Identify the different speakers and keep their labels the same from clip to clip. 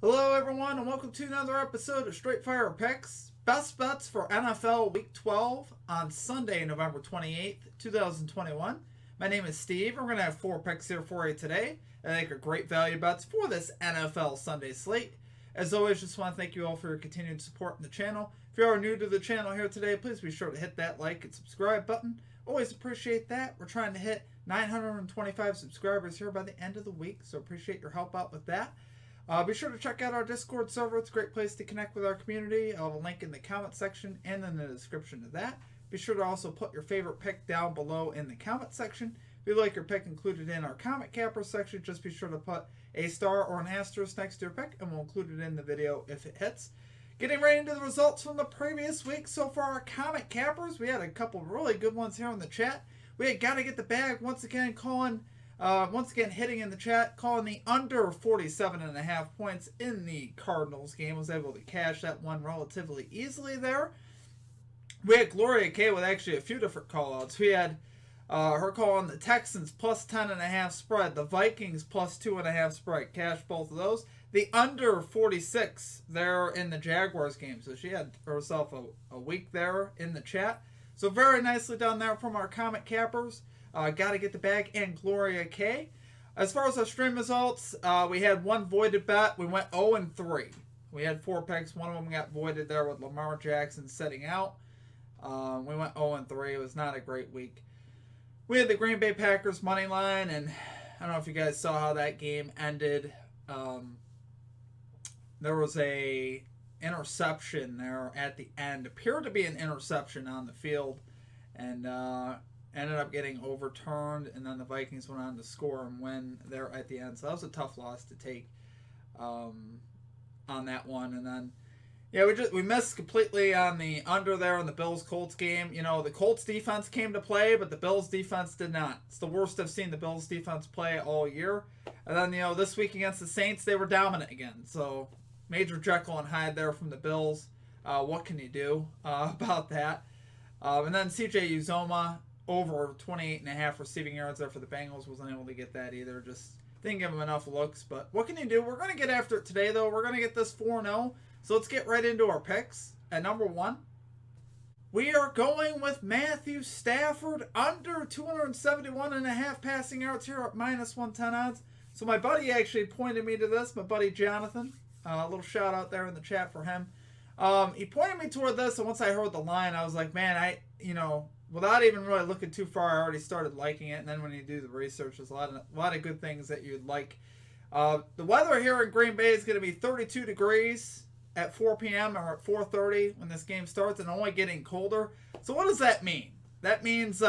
Speaker 1: Hello, everyone, and welcome to another episode of Straight Fire Picks. Best bets for NFL Week 12 on Sunday, November 28th, 2021. My name is Steve. We're going to have 4 picks here for you today. I think are great value bets for this NFL Sunday slate. As always, just want to thank you all for your continued support in the channel. If you are new to the channel here today, please be sure to hit that like and subscribe button. Always appreciate that. We're trying to hit 925 subscribers here by the end of the week, so appreciate your help out with that. Be sure to check out our Discord server. It's a great place to connect with our community. I'll have a link in the comment section and in the description of that. Be sure to also put your favorite pick down below in the comment section. If you'd like your pick included in our comment capper section, just be sure to put a star or an asterisk next to your pick, and we'll include it in the video if it hits. Getting right into the results from the previous week. So for our comment cappers, we had a couple really good ones here in the chat. We had Gotta Get the Bag once again hitting in the chat, calling the under 47.5 points in the Cardinals game. Was able to cash that one relatively easily there. We had Gloria K with actually a few different call-outs. We had her calling the Texans plus 10.5 spread, the Vikings plus 2.5 spread. Cash both of those. The under 46 there in the Jaguars game. So she had herself a week there in the chat. So very nicely done there from our comment cappers. Gotta Get the Bag and Gloria K. As far as our stream results, we had one voided bet. We went 0-3. We had 4 picks. One of them got voided there with Lamar Jackson setting out. We went 0-3. It was not a great week. We had the Green Bay Packers money line, and I don't know if you guys saw how that game ended. There was a interception there at the end. Appeared to be an interception on the field, and ended up getting overturned, and then the Vikings went on to score and win there at the end. So that was a tough loss to take on that one. And then, yeah, we missed completely on the under there in the Bills-Colts game. You know, the Colts defense came to play, but the Bills defense did not. It's the worst I've seen the Bills defense play all year. And then, you know, this week against the Saints, they were dominant again. So major Jekyll and Hyde there from the Bills. What can you do about that? And then CJ Uzoma, over 28.5 receiving yards there for the Bengals. Wasn't able to get that either. Just didn't give him enough looks. But what can you do? We're going to get after it today, though. We're going to get this 4-0. So let's get right into our picks. At number 1, we are going with Matthew Stafford under 271.5 passing yards here at minus 110 odds. So my buddy actually pointed me to this. My buddy Jonathan. A little shout out there in the chat for him. He pointed me toward this, and once I heard the line, I was like, man, without even really looking too far, I already started liking it. And then when you do the research, there's a lot of good things that you'd like. The weather here in Green Bay is going to be 32 degrees at 4 p.m. or at 4:30 when this game starts, and only getting colder. So what does that mean? That means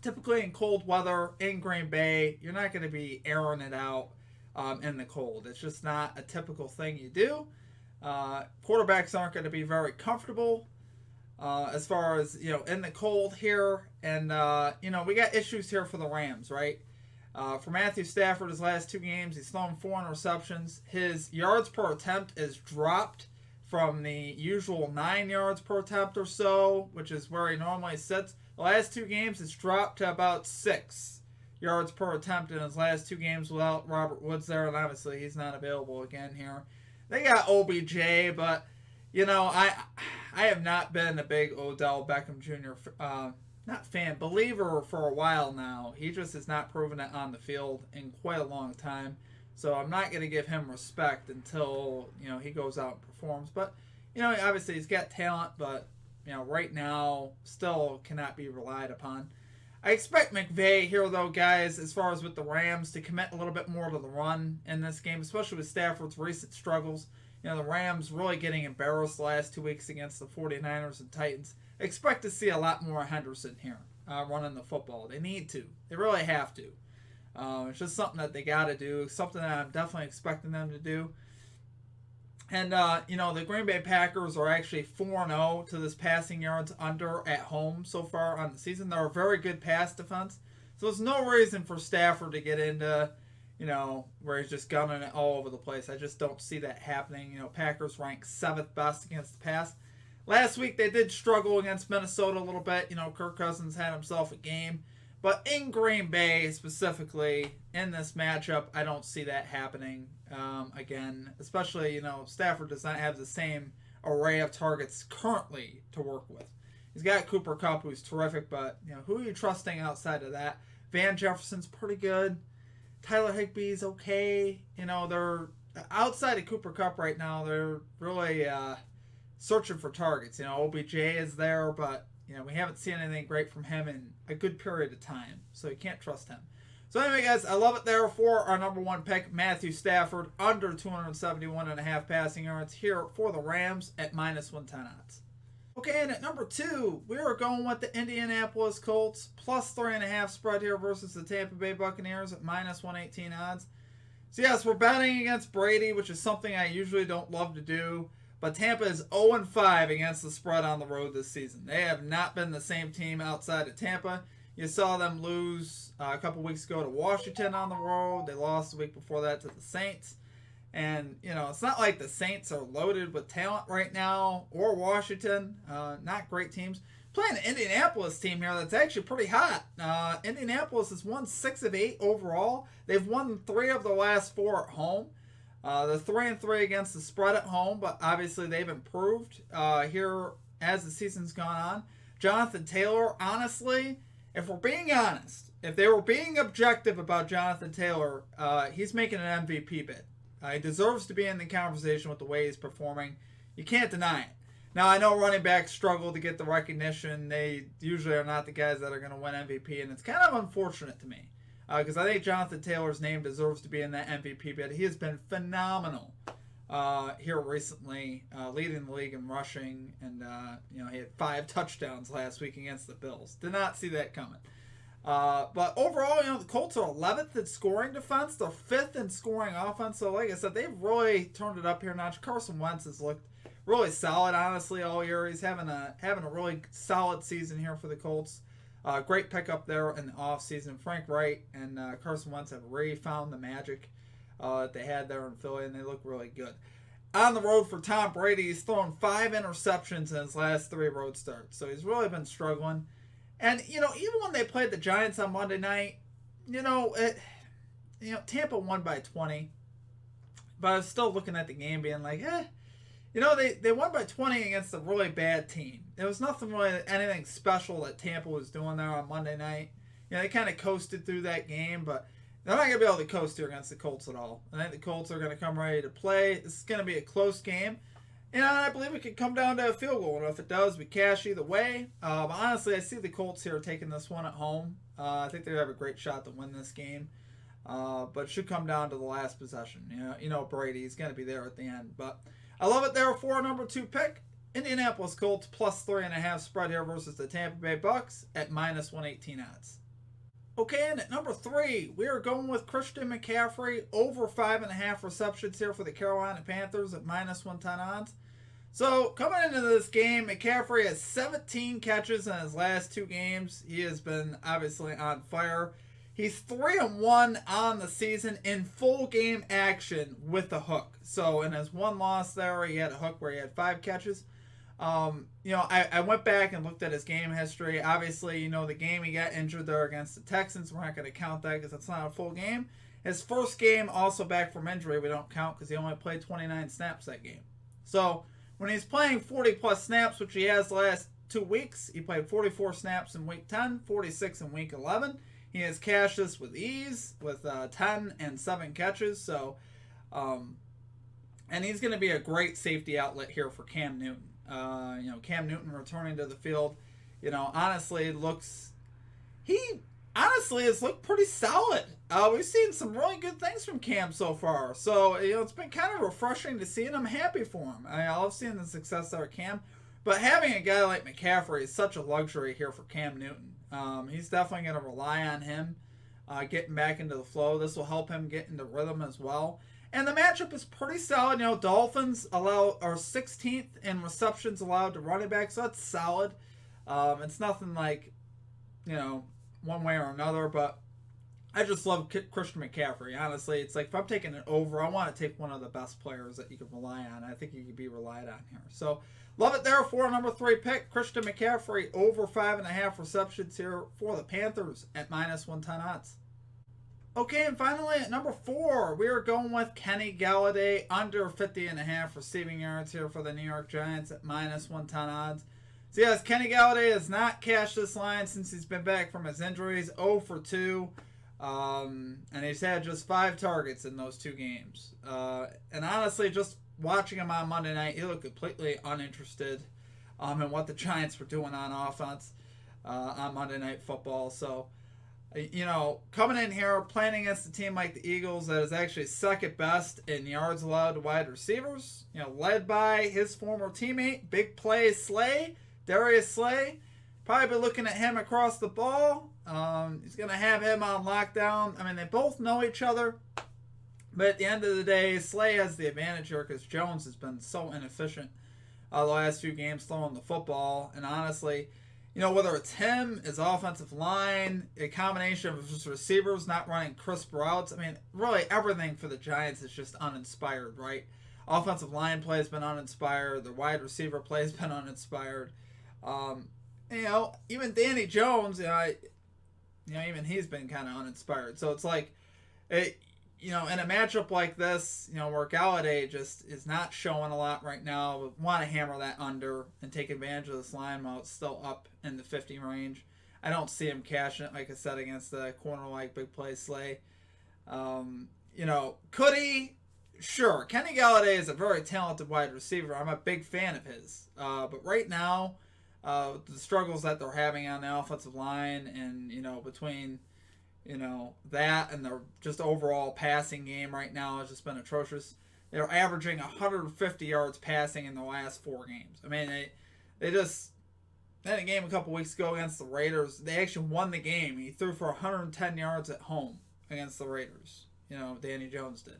Speaker 1: typically in cold weather in Green Bay, you're not going to be airing it out in the cold. It's just not a typical thing you do. Quarterbacks aren't going to be very comfortable as far as, in the cold here. And, we got issues here for the Rams, right? For Matthew Stafford, his last 2 games, he's thrown 4 interceptions. His yards per attempt is dropped from the usual 9 yards per attempt or so, which is where he normally sits. The last 2 games, it's dropped to about 6 yards per attempt in his last 2 games without Robert Woods there, and obviously he's not available again here. They got OBJ, but, I have not been a big Odell Beckham Jr. Believer for a while now. He just has not proven it on the field in quite a long time. So I'm not going to give him respect until, he goes out and performs. But, obviously he's got talent, but, right now still cannot be relied upon. I expect McVay here, though, guys, as far as with the Rams, to commit a little bit more to the run in this game, especially with Stafford's recent struggles. The Rams really getting embarrassed the last 2 weeks against the 49ers and Titans. Expect to see a lot more Henderson here running the football. They need to. They really have to. It's just something that they got to do, something that I'm definitely expecting them to do. And, the Green Bay Packers are actually 4-0 to this passing yards under at home so far on the season. They're a very good pass defense. So there's no reason for Stafford to get into, where he's just gunning it all over the place. I just don't see that happening. Packers rank 7th best against the pass. Last week they did struggle against Minnesota a little bit. Kirk Cousins had himself a game. But in Green Bay, specifically, in this matchup, I don't see that happening again. Especially, Stafford does not have the same array of targets currently to work with. He's got Cooper Kupp, who's terrific, but, who are you trusting outside of that? Van Jefferson's pretty good. Tyler Higbee's okay. They're outside of Cooper Kupp right now. They're really searching for targets. OBJ is there, but we haven't seen anything great from him in a good period of time, so you can't trust him. So anyway, guys, I love it there for our number one pick, Matthew Stafford, under 271.5 passing yards here for the Rams at -110 odds. Okay, and at number 2, we are going with the Indianapolis Colts, plus 3.5 spread here versus the Tampa Bay Buccaneers at -118 odds. So yes, we're betting against Brady, which is something I usually don't love to do. But Tampa is 0-5 against the spread on the road this season. They have not been the same team outside of Tampa. You saw them lose a couple weeks ago to Washington on the road. They lost the week before that to the Saints. And, it's not like the Saints are loaded with talent right now, or Washington. Not great teams. Playing an Indianapolis team here that's actually pretty hot. Indianapolis has won 6 of 8 overall. They've won 3 of the last 4 at home. They're 3-3 against the spread at home, but obviously they've improved here as the season's gone on. Jonathan Taylor, honestly, if we're being honest, if they were being objective about Jonathan Taylor, he's making an MVP bid. He deserves to be in the conversation with the way he's performing. You can't deny it. Now, I know running backs struggle to get the recognition. They usually are not the guys that are going to win MVP, and it's kind of unfortunate to me. Because I think Jonathan Taylor's name deserves to be in that MVP bid. He has been phenomenal here recently, leading the league in rushing, and he had 5 touchdowns last week against the Bills. Did not see that coming. But overall, the Colts are 11th in scoring defense. They're 5th in scoring offense. So, like I said, they've really turned it up here notch. Carson Wentz has looked really solid, honestly, all year. He's having a really solid season here for the Colts. Great pickup there in the offseason. Frank Wright and Carson Wentz have really found the magic that they had there in Philly, and they look really good. On the road for Tom Brady, he's thrown 5 interceptions in his last 3 road starts, so he's really been struggling. And, even when they played the Giants on Monday night, Tampa won by 20, but I was still looking at the game being like, they won by 20 against a really bad team. There was anything special that Tampa was doing there on Monday night. They kind of coasted through that game, but they're not going to be able to coast here against the Colts at all. I think the Colts are going to come ready to play. This is going to be a close game. And I believe it could come down to a field goal. And if it does, we cash either way. But honestly, I see the Colts here taking this one at home. I think they have a great shot to win this game. But it should come down to the last possession. Brady's going to be there at the end. But I love it there for our number 2 pick. Indianapolis Colts plus 3.5 spread here versus the Tampa Bay Bucks at -118 odds. Okay, and at number 3, we are going with Christian McCaffrey over 5.5 receptions here for the Carolina Panthers at -110 odds. So coming into this game, McCaffrey has 17 catches in his last 2 games. He has been obviously on fire. He's 3-1 on the season in full game action with the hook. So in his one loss there, he had a hook where he had 5 catches. I went back and looked at his game history. Obviously, the game he got injured there against the Texans. We're not going to count that because it's not a full game. His first game, also back from injury, we don't count because he only played 29 snaps that game. So when he's playing 40-plus snaps, which he has the last 2 weeks, he played 44 snaps in Week 10, 46 in Week 11. He has cashed this with ease with 10 and 7 catches. So, and he's going to be a great safety outlet here for Cam Newton. Cam Newton returning to the field, honestly has looked pretty solid. We've seen some really good things from Cam so far. So, it's been kind of refreshing to see, and I'm happy for him. I love seeing the success there at Cam. But having a guy like McCaffrey is such a luxury here for Cam Newton. He's definitely going to rely on him getting back into the flow. This will help him get into rhythm as well. And the matchup is pretty solid. Dolphins are 16th in receptions allowed to running backs, so that's solid. It's nothing like, one way or another, but I just love Christian McCaffrey. Honestly, it's like if I'm taking it over, I want to take one of the best players that you can rely on. I think he could be relied on here. So love it there for number 3 pick, Christian McCaffrey over 5.5 receptions here for the Panthers at -110 odds. Okay, and finally at number 4, we are going with Kenny Galladay under 50.5 receiving yards here for the New York Giants at -110 odds. So yes, Kenny Galladay has not cashed this line since he's been back from his injuries, 0 for 2. And he's had just 5 targets in those 2 games. And honestly, just watching him on Monday night, he looked completely uninterested in what the Giants were doing on offense on Monday Night Football. So, coming in here, playing against a team like the Eagles that is actually second best in yards allowed to wide receivers, led by his former teammate, Big Play Slay, Darius Slay. Probably be looking at him across the ball. He's going to have him on lockdown. I mean, they both know each other. But at the end of the day, Slay has the advantage here because Jones has been so inefficient the last few games throwing the football. And honestly, whether it's him, his offensive line, a combination of his receivers not running crisp routes, I mean, really everything for the Giants is just uninspired, right? Offensive line play has been uninspired. The wide receiver play has been uninspired. Even Danny Jones, even he's been kind of uninspired. So it's like, in a matchup like this, where Galladay just is not showing a lot right now, but want to hammer that under and take advantage of this line while it's still up in the 50 range. I don't see him cashing it, like I said, against the corner like Big Play Slay. Could he? Sure. Kenny Galladay is a very talented wide receiver. I'm a big fan of his. But right now, the struggles that they're having on the offensive line and, between, that and their just overall passing game right now has just been atrocious. They're averaging 150 yards passing in the last 4 games. I mean, they just had a game a couple weeks ago against the Raiders. They actually won the game. He threw for 110 yards at home against the Raiders. Danny Jones did.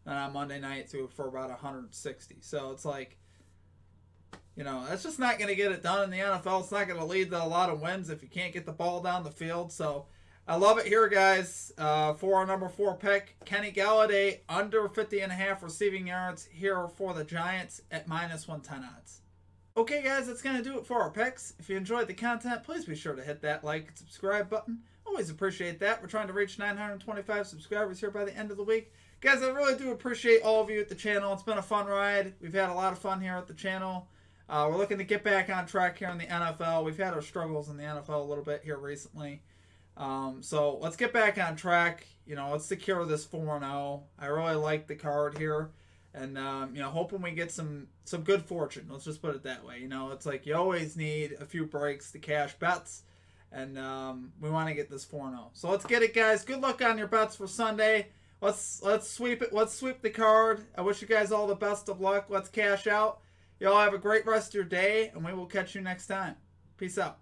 Speaker 1: And on Monday night, threw for about 160. So it's like, that's just not going to get it done in the NFL. It's not going to lead to a lot of wins if you can't get the ball down the field. So I love it here, guys. For our number 4 pick, Kenny Galladay under 50.5 receiving yards here for the Giants at -110 odds. Okay, guys, that's going to do it for our picks. If you enjoyed the content, please be sure to hit that like and subscribe button. Always appreciate that. We're trying to reach 925 subscribers here by the end of the week. Guys, I really do appreciate all of you at the channel. It's been a fun ride. We've had a lot of fun here at the channel. We're looking to get back on track here in the NFL. We've had our struggles in the NFL a little bit here recently. So let's get back on track. Let's secure this 4-0. I really like the card here. And, hoping we get some good fortune. Let's just put it that way. It's like you always need a few breaks to cash bets. And we want to get this 4-0. So let's get it, guys. Good luck on your bets for Sunday. Let's sweep it. Let's sweep the card. I wish you guys all the best of luck. Let's cash out. Y'all have a great rest of your day, and we will catch you next time. Peace out.